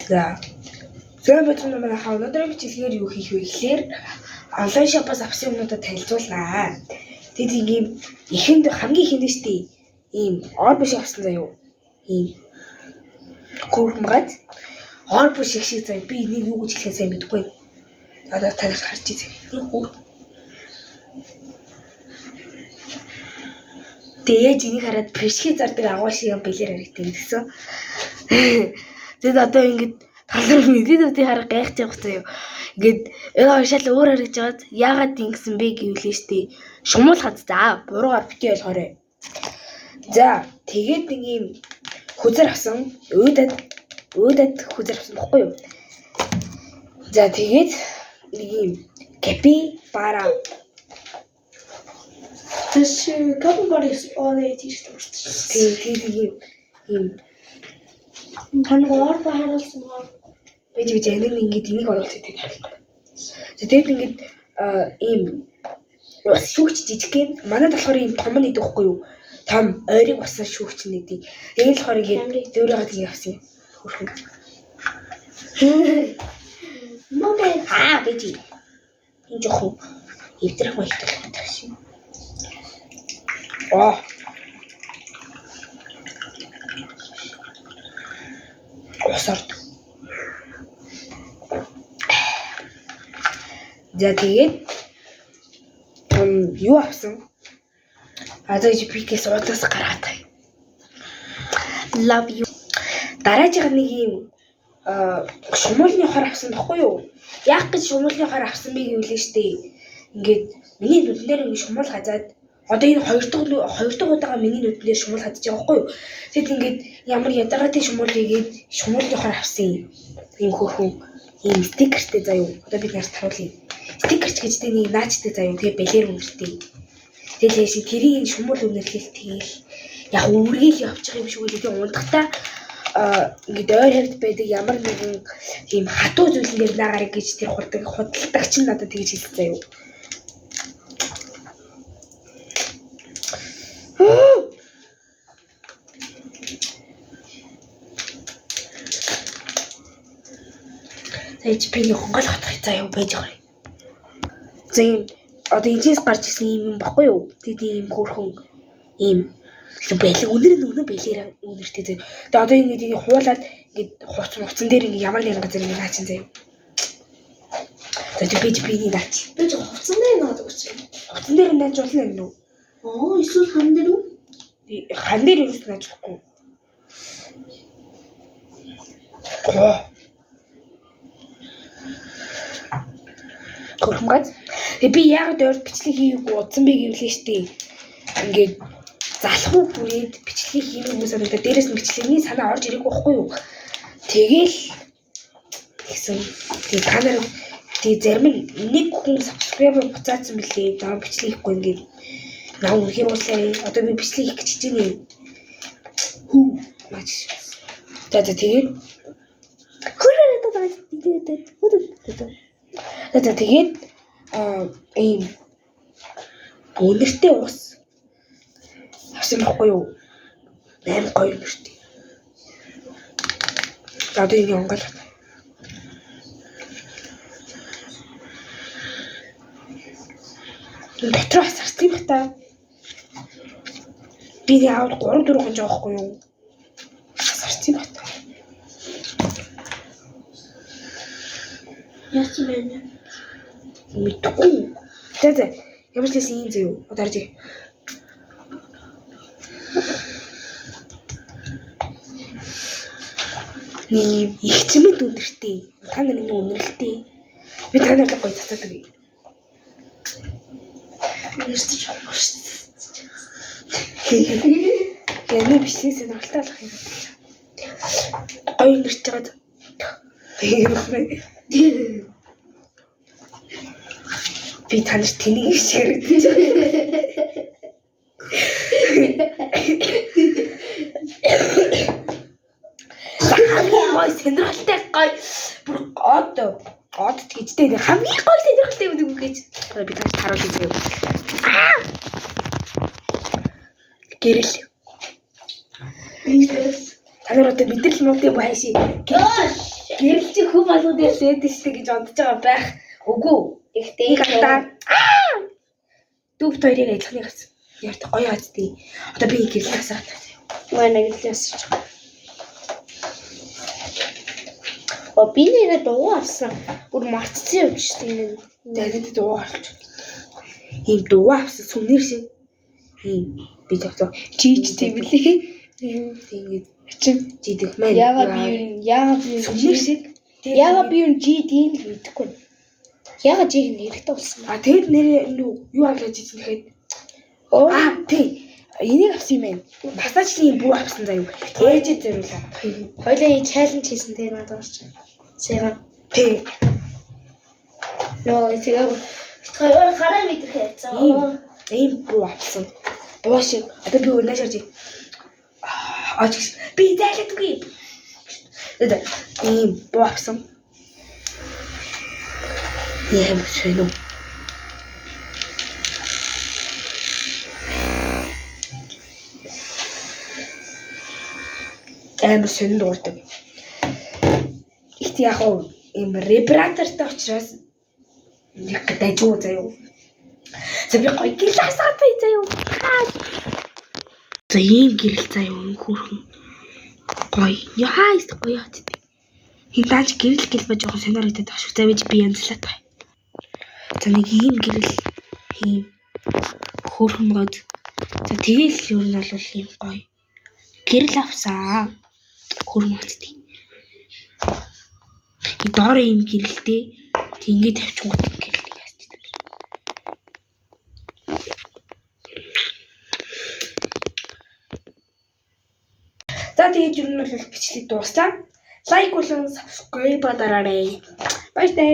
За. Зөв бодсон манай хаа өнөөдрийн бичлэгээр юу хийх вэ гэхээр онлайн шопоос авсан юмнуудаа танилцуулнаа. Тэгээд ийм эхэнд хамгийн ихэнд штэ ийм орбиш авсан заяа. Ийм гүрмгад орбиш шиг заяа би энийг юу гэж хэлэх сайн мэдэхгүй. Одоо танаас харж үзье. Тэгээд энийг хараад прешхи зардаг агуул шиг юм бэлэр харагдсан гэсэн. Тэгэд одоо ингэж талар мэдээдүүдийн хараа гайхаж явах заяа. Ингээд энэ уушаал өөр харагдаж байгаад яагаад ингэсэн бэ гэвэл штэ шумуулхад за буруугаар бити ойлгоорой. За тэгээд нэг юм хүзэр авсан өөдөд хүзэр авсан баггүй юу. За тэгээд нэг юм капи бара Das Kappenbody ist ordentlich t-shirt. Тэгээд ийм Хангаар бахаруулсан маа. бид энэ ингээд энийг оруулах гэдэг харагдав. Тэгээд ингээд ийм бас шүүгч жижиг юм. Манайд болохоор ийм том нэг дахгүй юу? Том ойрыг басаа шүүгч нэгдэг. Тэгээд болохоор ингээд дөөрөөгөө тийм авсан юм. Хөрхөн. Мопед. Бити. Энэ жоохон эвдрэх байлтай гэсэн. Осорт. За тэгээд юу авсан? Одоо GP-кээс удаас гаргаад таа. Love you. Дараагийн нэг юм шумуулны хор авсан баггүй юу? Яах гэж шумуулны хор авсан бэ гэвэл штэ. Ингээд миний нүдэн дээр ингэ шумуул хазаад одоо энэ хоёр дахь удаага миний нүдэн дээр шумуул хадж байгаа байхгүй юу? Тэгэд ингээд ямар ядаргатай шумуул хийгээд шумуулны хор авсан юм хөөхөн ийм стикертэй заяа. Одоо бид нарт харуулъя. Стикерч гэж нэг наачтай заяа. Тэгээ бэлэр үнэртэй. Тэгэл яши тэрийн шумуул үнэрлэл тэгэл яг үргээл явчих юм шиг үгүй тэгээ ундахтаа ингээд ойр хавьд байдаг ямар нэгэн тийм хатуу зүйлэн дээр наагарыг гэж тэр худалдагч нь надад тэгж хэлсэн заяа. Тэгж би хонгол хотох заяа байж байгаа юм. За юм одоо энэс гарч ирсэн юм баггүй юу? Тэд ийм хөөрхөн ийм бэлэг өнөр бэлээр өнөртэй заяа. Тэгээ одоо ингэ хуулаад ингэ хуцсан дээр ингэ ямар нэгэн газар ингэ наачин заяа. За би наач. Би ч хуцсан дээр наадаг учраас. Хуцсан дээр нааж болно юм уу? Эсвэл хан дээр үү? Хан дээр юу гэж наажхгүй. Хөрхмгад. Би яг дөрөв бичлэг хийгээгүй удсан бэ гэвлээ штий. Ингээд залхуу бүрээд бичлэг хийх хүмүүс одоо дээрээс нь бичлэгний санаа орж ирээгүй байхгүй юу? Тэгэл гэсэн тий камер тий зарим нэг хүн subscriber буцаацсан мөлий. За бичлэг хийхгүй ингээд наа үнхээр ууслаа. Одоо би бичлэг хийх гэж чинь хүү мач. Тэгээд тэгээд ийм өнөртэй ус авсан байхгүй юу? 8 гоё өнөртэй. Одоо ингэ онгол. Дотор асарсан юм та. Би яавал 3-4 хон жоохгүй юу? Асарсан юм та. Яач байна? Мэдгүй. За ямар ч юм зөө. Одоо харж. Их чимэд өндөртэй. Та нарын өнөрлөлтэй. Би та нартай гоё цацаад өгье. Нэрч байгаа шүү дээ. Яна бичлэг сонирхолтой болох юм. Гоё нэрч жагаад. Би таньд тэнийг шиг хэрэгдэж байгаа. Сонирхолтой гоё. Бүр од гэжтэй хамгийн гоё сонирхолтой юм гэж би таньд харуулъя зөө. Гэрэл. Та нар одоо мэдрэл нуух юм хайши. Хүү болгоод ярьлээд штэ гэж бодож байгаа байх. Үгүй. Ихтэй Нэг алдаа. Дүүбт хоёрыг ажиллахны гарсан. Ярт гоё хацдээ. Одоо би гэрлээ асаад. манай гэрлээ асууж байгаа. Би нэрээ дуу авсан. Бүр мартцсан юм шүү дээ. Тэгээд дуу авч. Ийм дуу авсан сүмнэр шиг. Ийм би тогтоо Жижтэй билээ. тэгээд Чин жидэх маань. яагаад би юу сүмнэр шиг. яагаад би юу жидийг л мэдэхгүй. Яагаад жиг нэрэгтэй болсон. А тэгэд нэр юу авлаа жижиг нэхэд. Тий. Энийг авсан юм байна. Масажлын бүү авсан заяа. Ээжээ зориулаа. Хоёлаа чаленж хийсэн дээр надад орч. Сайхан. Тий. Нөө тэгээ хоёр хараа мэдэх яцсан. Ийм бүү авсан. Буу шиг. Одоо би өнөөдөр шарж. Би зайлдаггүй. Тэгээд ийм буу авсан. Яа мөчнө. Амар сонир дуурдаг. Ихт яг ийм ребратортой учраас яг дайжуу заяа. За би гоё гэрэл асаад бай заяа. За ийм гэрэл заяа хөөрхөн. Гоё. Яа ист гоё хат. Хинтаач гэрэл гэл ба жоохон сонир идэх таш. За би янзлаад бай. За нэг ийм гэрэл ийм хөөрхөн бод. За тэгэл юу нь бол ийм гоё. Гэрэл авсан. Хөрмөн хатдээ. И доор ийм гэрэлтэй ингээд тавьчихгоо гэрэл яасдаг. За тэгээд юу нь бол бичлэг дууссан. Лайк болон subscribe дараарай. Баяртай.